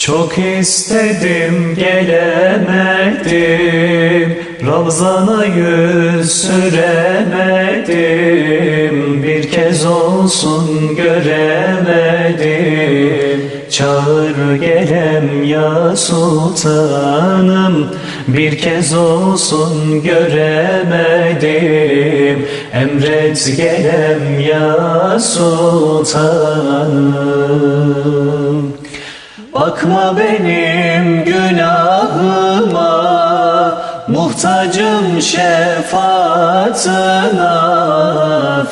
Çok istedim gelemedim, Ravzana yüz süremedim, bir kez olsun göremedim. Çağır gelem ya sultanım, bir kez olsun göremedim. Emret gelem ya sultanım. Bakma benim günahıma, muhtacım şefaatına.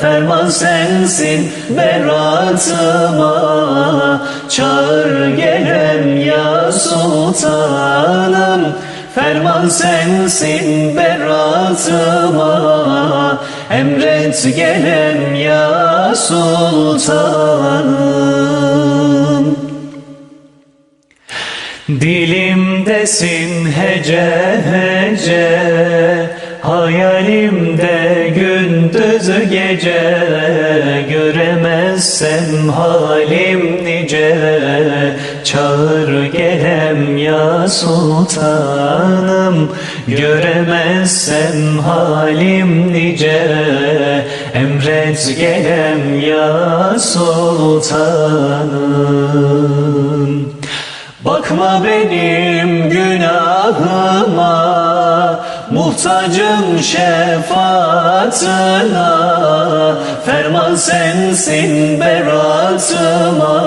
Ferman sensin beratıma, çağır gelem ya sultanım. Ferman sensin beratıma, emret gelem ya sultanım. Dilimdesin hece hece, hayalimde gündüz gece. Göremezsem halim nice, çağır gelem ya sultanım. Göremezsem halim nice, emret gelem ya sultanım. Bakma benim günahıma, muhtacım şefaatına. Ferman sensin beratıma,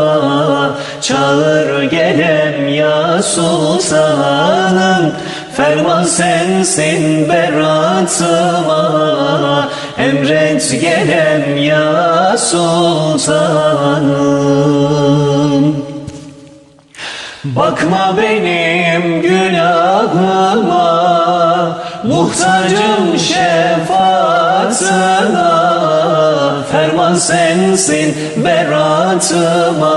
çağır gelem ya sultanım. Ferman sensin beratıma, emret gelem ya sultanım. Bakma benim günahıma, muhtacım şefaatına. Ferman sensin beratıma,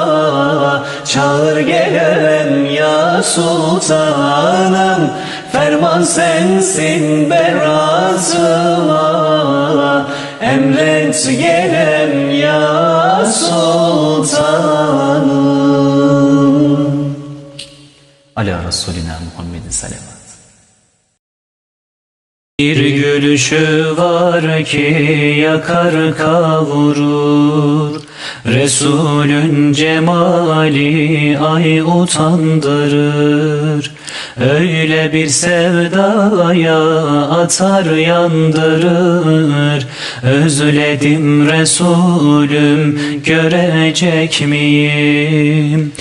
çağır gelem ya sultanım. Ferman sensin beratıma, emret gelem ya sultanım. Ala Resulina Muhammedin salavat. Bir gülüşü var ki yakar kavurur, Resulün cemali ay utandırır. Öyle bir sevdaya atar yandırır. Özledim Resulüm, görecek miyim?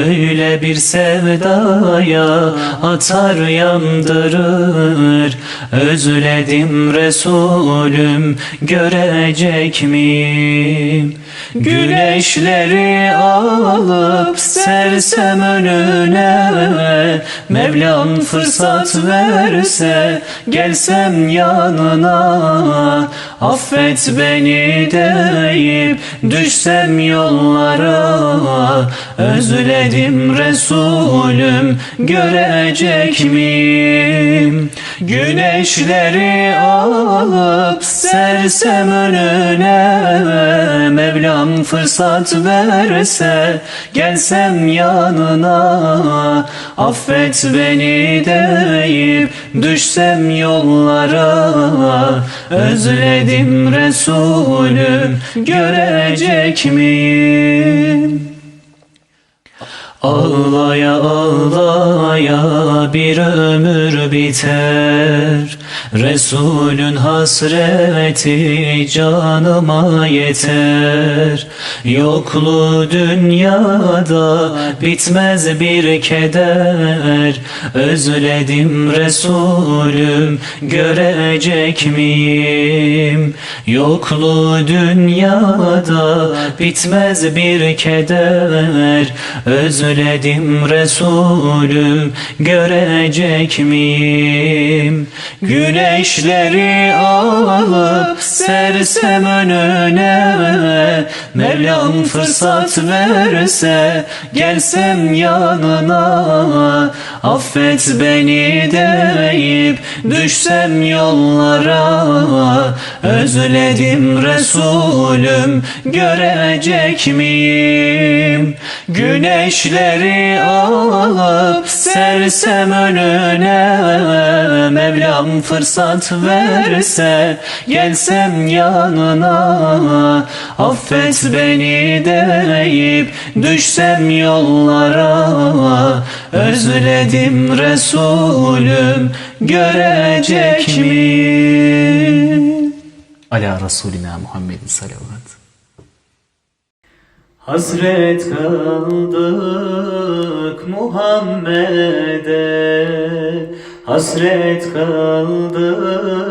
Öyle bir sevdaya atar yandırır. Özledim Resulüm, görecek miyim? Güneşleri alıp sersem önüne, Mevlam fırsat verse gelsem yanına. Affet beni deyip düşsem yollara. Özledim Resulüm, görecek miyim? Güneşleri alıp sersem önüne, Mevlam fırsat verse gelsem yanına. Affet beni deyip düşsem yollara. Özledim Resulüm, görecek miyim? Ağlaya ağlaya bir ömür biter, Resulün hasreti canıma yeter. Yokluğu dünyada bitmez bir keder. Özledim Resulüm, görecek miyim? Yokluğu dünyada bitmez bir keder. Özledim Resulüm, görecek miyim? Güneş Güneşleri alıp sersem önüne, Mevlam fırsat verse gelsem yanına, affet beni deyip düşsem yollara, özledim Resulüm görecek miyim? Güneşleri alıp sersem önüne, Mevlam fırsat verse gelsem yanına, affet beni deyip düşsem yollara, özledim Resulüm görecek miyim? Ala Resulina Muhammedin salavat. Hasret kaldık Muhammed'e, hasret kaldık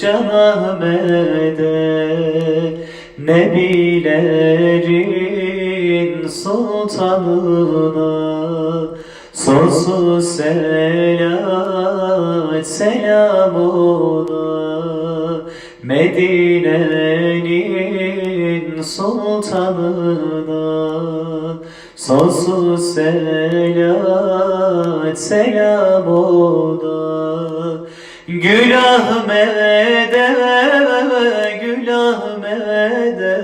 Can Ahmet'e, Nebilerin sultanına, sonsuz selam ona, Medine'nin sultanına, sonsuz selam ona. Gül Ahmet'e, Gül Ahmet'e,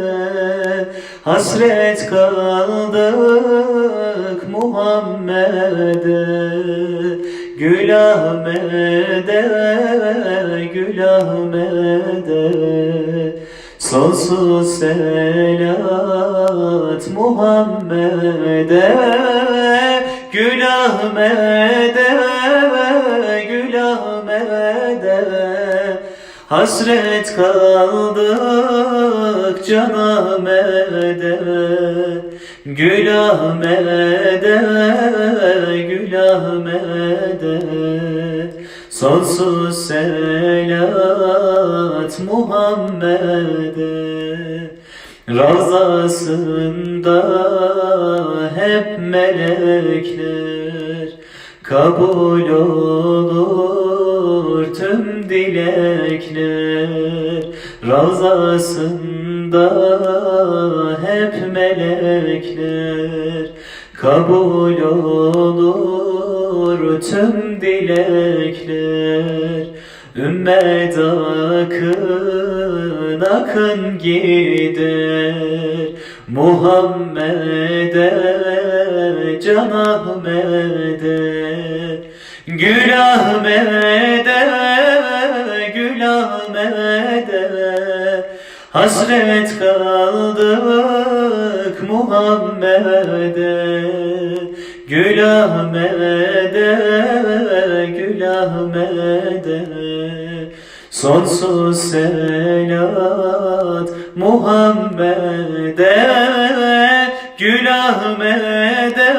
hasret kaldık Muhammed'e. Gül Ahmet'e, Gül Ahmet'e, sonsuz selat Muhammed'e. Gül Ahmet'e, Gül Ahmet'e, hasret kaldık Can Ahmet'e. Gül Ahmet'e, Gül Ahmet'e, sonsuz selat Muhammed'e. Ravzasında hep melekler, kabul olur tüm dilekler. Ravzasında hep melekler, kabul olur tüm dilekler. Ümmet akın akın gider Muhammed'e, Can Ahmet'e. Gül Ahmet'e, Gül Ahmet'e, hasret kaldık Muhammed'e. Gül Ahmet'e, Gül Ahmet'e, sonsuz selat Muhammed'e. Gül Ahmet'e,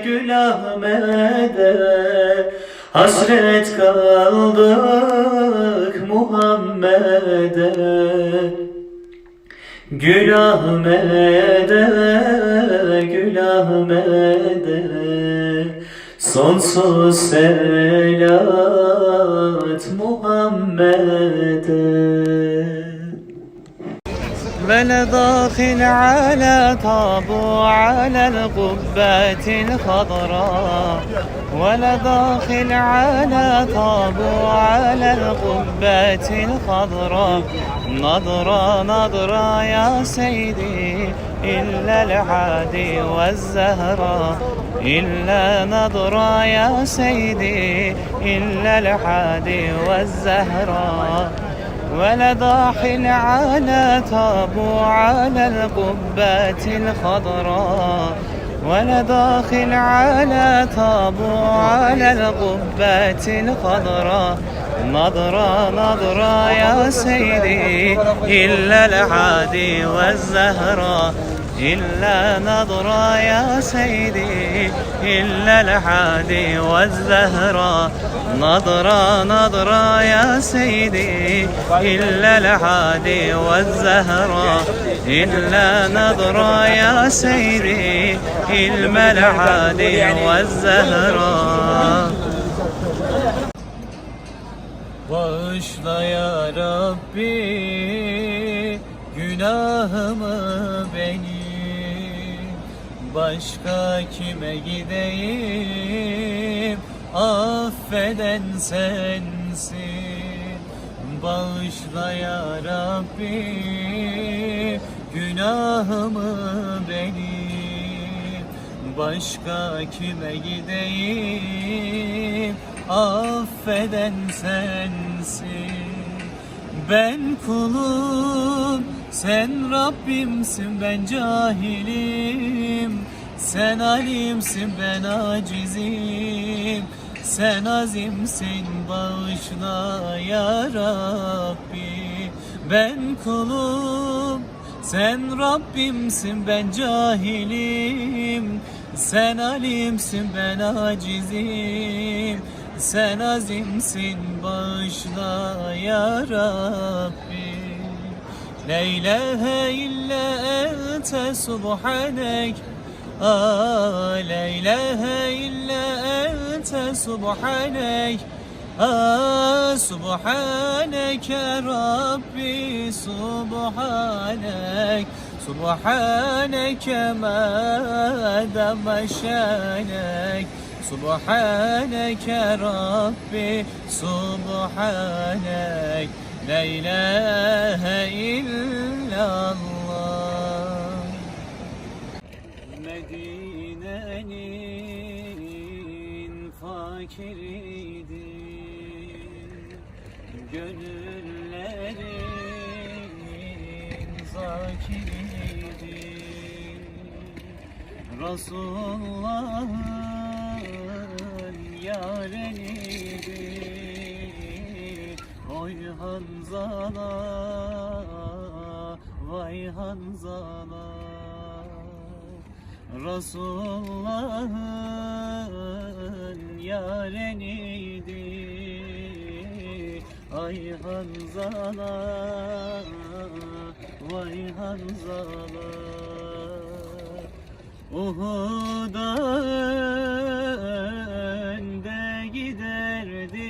Gül Ahmet'e, hasret kaldık Muhammed'e. Gül Ahmet'e, Gül Ahmet'e, sonsuz selat Muhammed'e. بل داخل على طابو على القبة الخضراء، ولا داخل على طابو على القبة الخضراء. نظرة نظرة يا سيدي إلا العادي والزهراء، إلا نظرة يا سيدي إلا العادي والزهراء. ولا داخل على طابو على القبة الخضراء، ولا داخل على طابو على القبة الخضراء. نظرة نظرة يا سيدي إلا العادي والزهراء، إلا نظرة يا سيدي إلا العادي والزهراء. نظرة نظرة يا سيدي إلا العادي والزهراء، إلا نظرة يا سيدي إلا العادي والزهراء. Bağışla ya Rabbi günahımı benim. Başka kime gideyim, affeden sensin. Bağışla ya Rabbi günahımı benim. Başka kime gideyim, affeden sensin. Ben kulum, sen Rabbimsin, ben cahilim. Sen alimsin, ben acizim. Sen azimsin, bağışla ya Rabbi. Ben kulum, sen Rabbimsin, ben cahilim. Sen alimsin, ben acizim. Sen azimsin, bağışla ya Rabbi. La ilahe illa ente subhanek. La ilahe illa ente subhanek. Subhaneke Rabbi subhanek. Subhaneke ma dama şanek. Subhaneke Rabbi subhanek. La ilahe illallah. Medine'nin fakiridir, gönüllerin zakiridir. Resulullah'ın yarenidir. Oy Hanzala, vay Hanzala. Resulullah'ın yarenidir. Ay Hanzala, vay Hanzala. Uhud'a önde giderdi,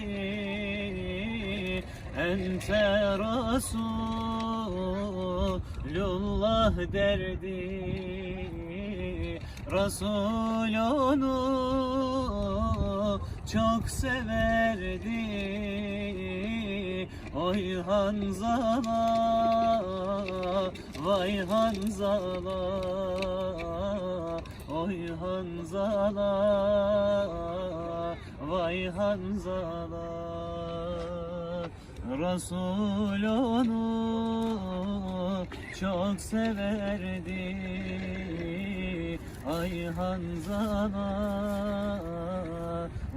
ente Resulullah derdi. Resul onu çok severdi. Oy Hanzala, vay Hanzala. Oy Hanzala, vay Hanzala. Resul onu çok severdi. Ay Hanzala,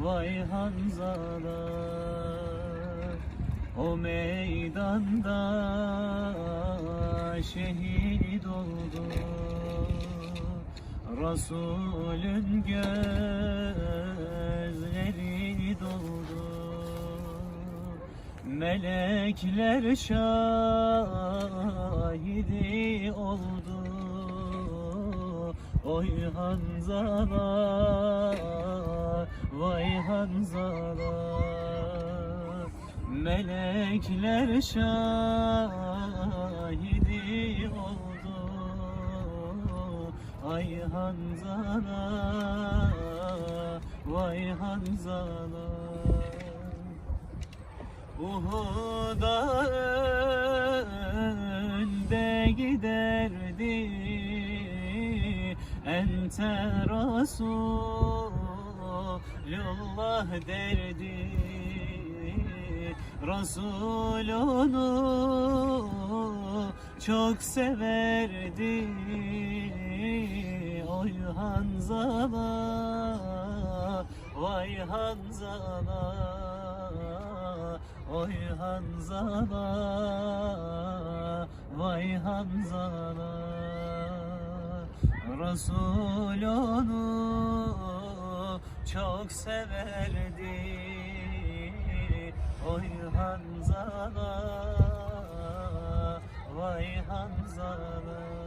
vay Hanzala. O meydanda şehit oldu. Resulün gözleri doldu. Melekler şahidi oldu. Oy Hanzala, vay Hanzala. Melekler şahidi oldu. Ay Hanzala, vay Hanzala. Uhud'a önde giderdi, ente Resulullah derdi. Resul onu çok severdi. Oy Hanzala, vay Hanzala. Oy Hanzala, vay Hanzala. Resul onu çok severdi. Oy Hanzala, vay Hanzala.